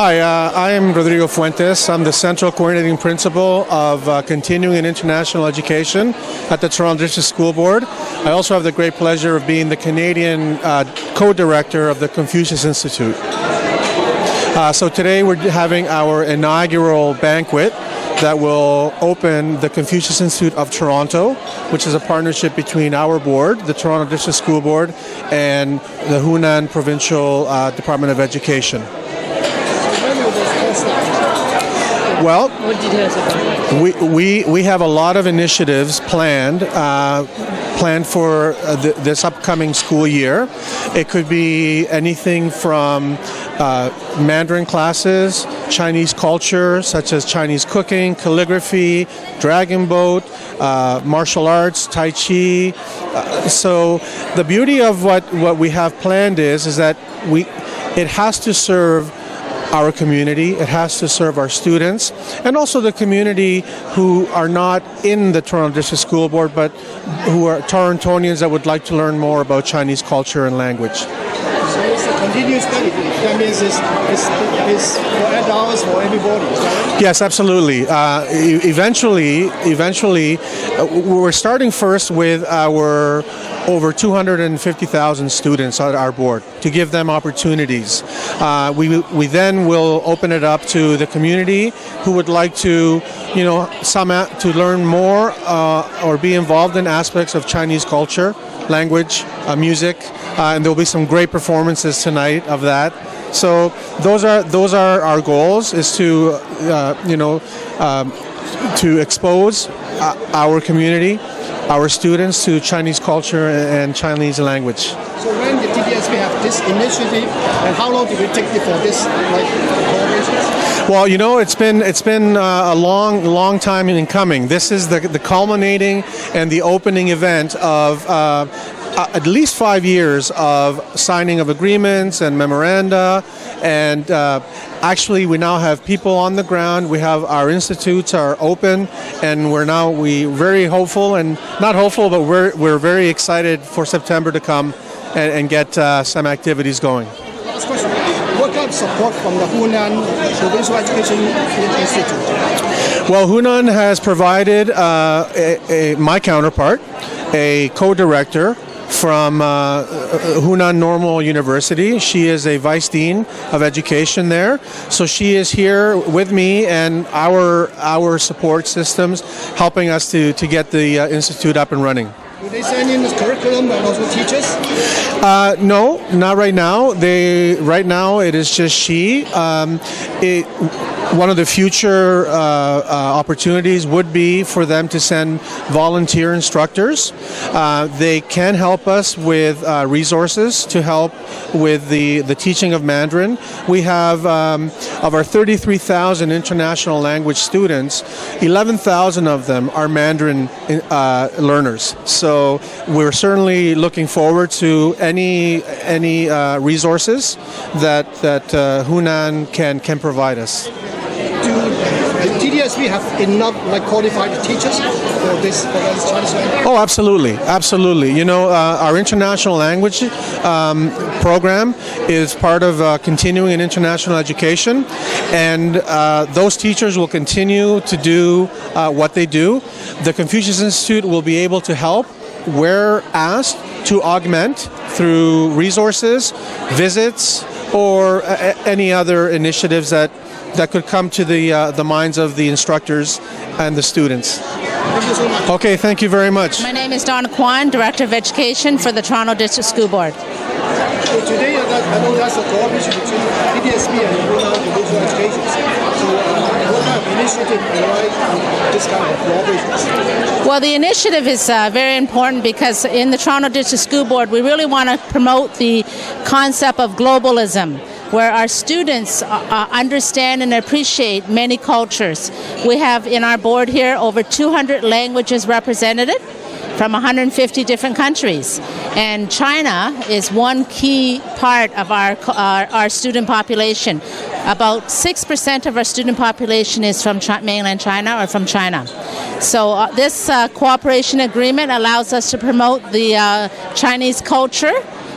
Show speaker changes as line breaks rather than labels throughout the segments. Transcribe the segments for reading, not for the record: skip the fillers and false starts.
Hi, I am Rodrigo Fuentes. I'm the Central Coordinating Principal of Continuing and International Education at the Toronto District School Board. I also have the great pleasure of being the Canadian co-director of the Confucius Institute. So today we're having our inaugural banquet that will open the Confucius Institute of Toronto, which is a partnership between our board, the Toronto District School Board, and the Hunan Provincial Department of Education. Well, we have a lot of initiatives planned for this upcoming school year. It could be anything from Mandarin classes, Chinese culture, such as Chinese cooking, calligraphy, dragon boat, martial arts, Tai Chi. So the beauty of what we have planned is that it has to serve our community, it has to serve our students, and also the community who are not in the Toronto District School Board, but who are Torontonians that would like to learn more about Chinese culture and language.
So it's a continuous study. That means it's for adults, for everybody, is that right?
Yes, absolutely. Eventually, we're starting first with our over 250,000 students on our board to give them opportunities. We then will open it up to the community who would like to, to learn more or be involved in aspects of Chinese culture, language, music, and there will be some great performances tonight of that. So those are our goals, is to to expose our community, our students, to Chinese culture and Chinese language.
So when the TDSB have this initiative, and how long did it take for this collaboration?
Well, it's been a long time in coming. This is the culminating and the opening event of at least 5 years of signing of agreements and memoranda, and actually we now have people on the ground. We have our institutes are open, and we're very hopeful, and not hopeful, but we're very excited for September to come and get some activities going.
Last question. What kind of support from the Hunan Provincial Education Institute?
Well, Hunan has provided my counterpart, a co-director from Hunan Normal University. She is a vice dean of education there. So she is here with me and our support systems, helping us to get the institute up and running.
Do they send in the curriculum and also teachers?
No, not right now. Right now it is just she. One of the future opportunities would be for them to send volunteer instructors. They can help us with resources to help with the teaching of Mandarin. We have, of our 33,000 international language students, 11,000 of them are Mandarin learners. So we're certainly looking forward to any resources that Hunan can provide us.
Do the TDSB have enough qualified teachers for this Chinese language?
Oh, absolutely. Our international language program is part of continuing and international education, and those teachers will continue to do what they do. The Confucius Institute will be able to help where asked to augment through resources, visits, or any other initiatives that could come to the minds of the instructors and the students.
Thank you so much.
Okay, thank you very much.
My name is Donna Kwan, Director of Education for the Toronto District School Board.
So today I know that's a collaboration between TDSB and Hunan Provincial Education. So what kind of initiative provide this kind of collaboration?
Well, the initiative is very important because in the Toronto District School Board, we really want to promote the concept of globalism, where our students understand and appreciate many cultures. We have in our board here over 200 languages represented from 150 different countries. And China is one key part of our student population. About 6% of our student population is from mainland China or from China. So this cooperation agreement allows us to promote the Chinese culture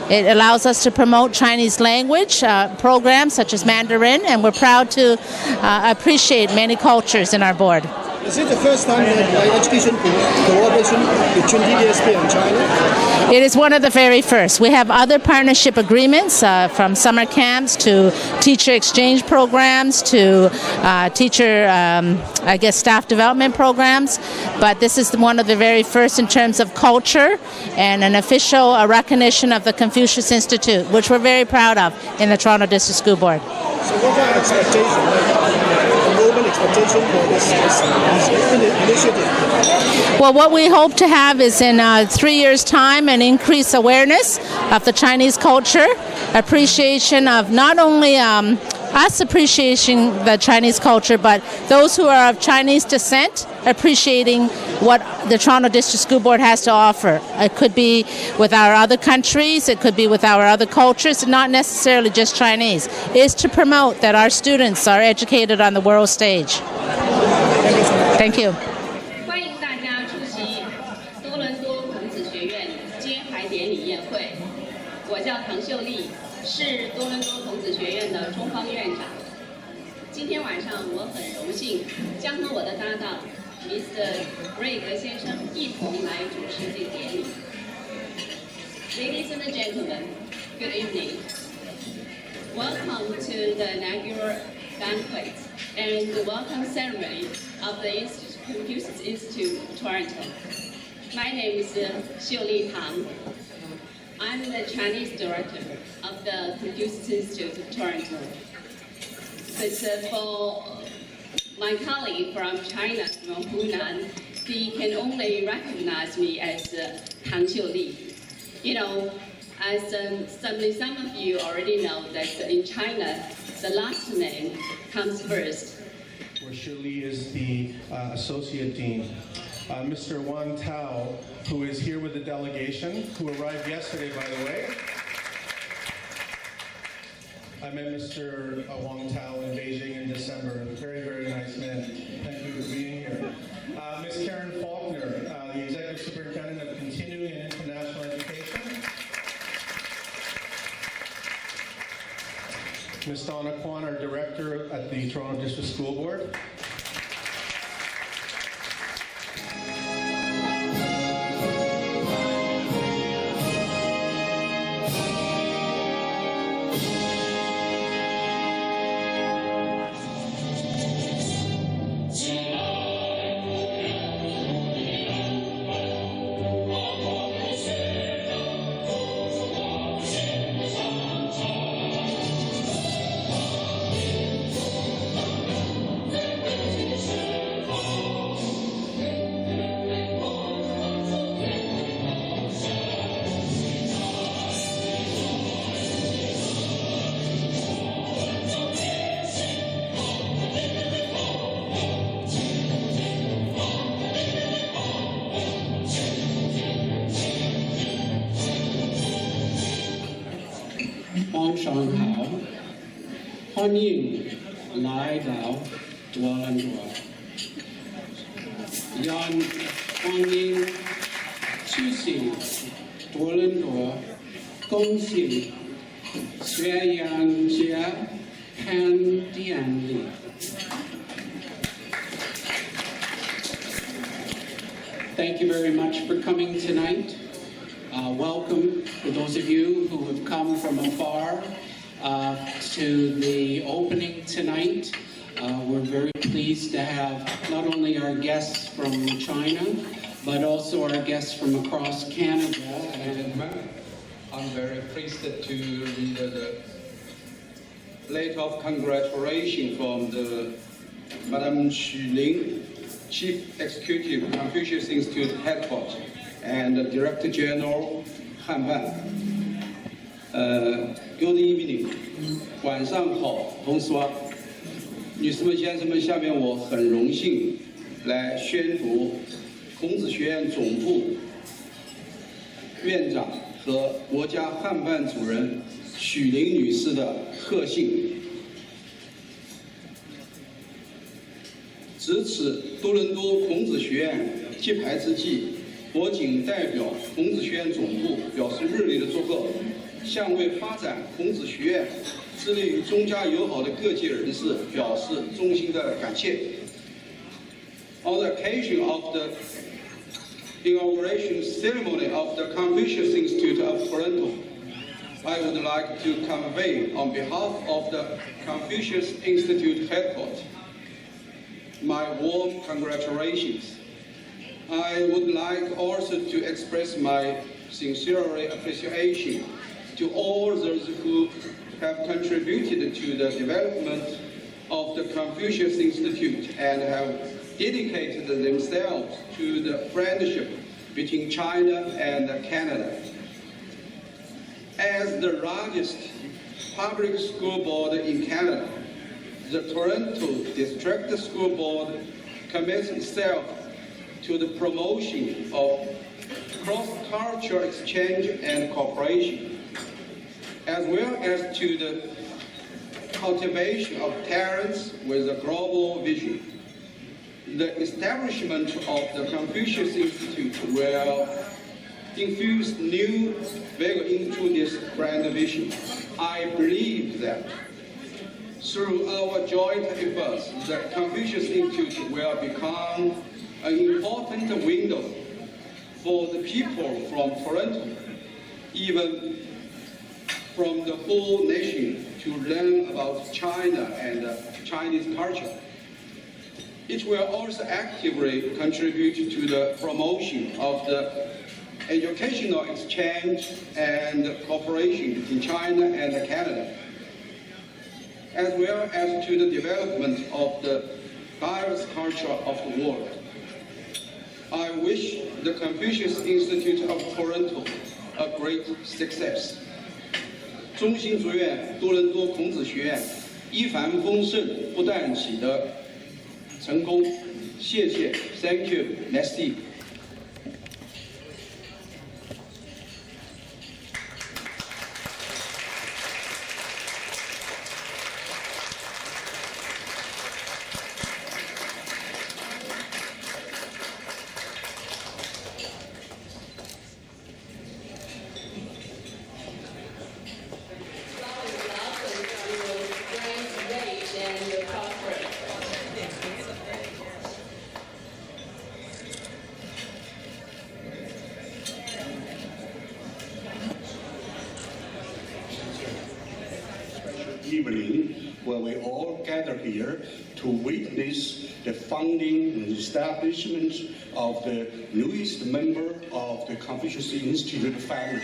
It allows us to promote Chinese language programs such as Mandarin, and we're proud to appreciate many cultures in our board.
Is it the first time that education cooperation between TDSB and China?
It is one of the very first. We have other partnership agreements from summer camps to teacher exchange programs to teacher, staff development programs. But this is one of the very first in terms of culture and an official recognition of the Confucius Institute, which we're very proud of in the Toronto District School Board.
So what are expectation for this initiative?
Well, what we hope to have is in 3 years' time an increased awareness of the Chinese culture, appreciation of not only us appreciating the Chinese culture, but those who are of Chinese descent appreciating what the Toronto District School Board has to offer. It could be with our other countries, it could be with our other cultures, not necessarily just Chinese. It is to promote that our students are educated on the world stage. Thank you.
欢迎大家出席多伦多孔子学院揭牌典礼宴会。我叫唐秀丽，是多伦多孔子学院的中方院长。今天晚上我很荣幸将和我的搭档 Mr. 瑞格先生一同来主持这个典礼。Ladies and gentlemen, good evening. Welcome to the inaugural banquet and the welcome ceremony of the Confucius Institute, Toronto. My name is Xiuli Tang. I'm the Chinese director of the Confucius Institute of Toronto. But for my colleague from China, from Hunan, he can only recognize me as Tang Xiuli. You know, as some of you already know that in China, the last name comes first.
Where Xiuli is the associate dean. Mr. Wang Tao, who is here with the delegation, who arrived yesterday, by the way. I met Mr. Wang Tao in Beijing in December. Very, very nice man. Thank you for being here. Ms. Karen Faulkner, the Executive Superintendent of Continuing and International Education. Ms. Donna Kwan, our Director at the Toronto District School Board.
Hoan nghênh lại đảo多伦多，让欢迎出席多伦多公信宣扬揭牌典礼。Thank you very much for coming tonight. Welcome for those of you who have come from afar to the opening tonight. We're very pleased to have not only our guests from China, but also our guests from across Canada.
And I'm very pleased to read the letter of congratulations from the Madam Xu Ling, Chief Executive, Confucius Institute Headquarters, and the Director General Han Ban. Good evening， 晚上好，同事们，女士们、先生们，下面我很荣幸来宣读孔子学院总部院长和国家汉办主任许玲女士的贺信。值此多伦多孔子学院揭牌之际，我谨代表孔子学院总部表示热烈的祝贺。向为发展孔子学院致力于中加友好的各界人士表示衷心的感谢。On the occasion of the inauguration ceremony of the Confucius Institute of Toronto, I would like to convey on behalf of the Confucius Institute headquarters my warm congratulations. I would like also to express my sincere appreciation to all those who have contributed to the development of the Confucius Institute and have dedicated themselves to the friendship between China and Canada. As the largest public school board in Canada, the Toronto District School Board commits itself to the promotion of cross-cultural exchange and cooperation, as well as to the cultivation of talents with a global vision. The establishment of the Confucius Institute will infuse new vigor into this grand vision. I believe that through our joint efforts, the Confucius Institute will become an important window for the people from Toronto, even from the whole nation, to learn about China and Chinese culture. It will also actively contribute to the promotion of the educational exchange and cooperation between China and Canada, as well as to the development of the diverse culture of the world. I wish the Confucius Institute of Toronto a great success. 中心学院多伦多孔子学院一帆风顺不断取得成功，谢谢 ，Thank you, merci.
Evening where we all gather here to witness the founding and establishment of the newest member of the Confucius Institute family.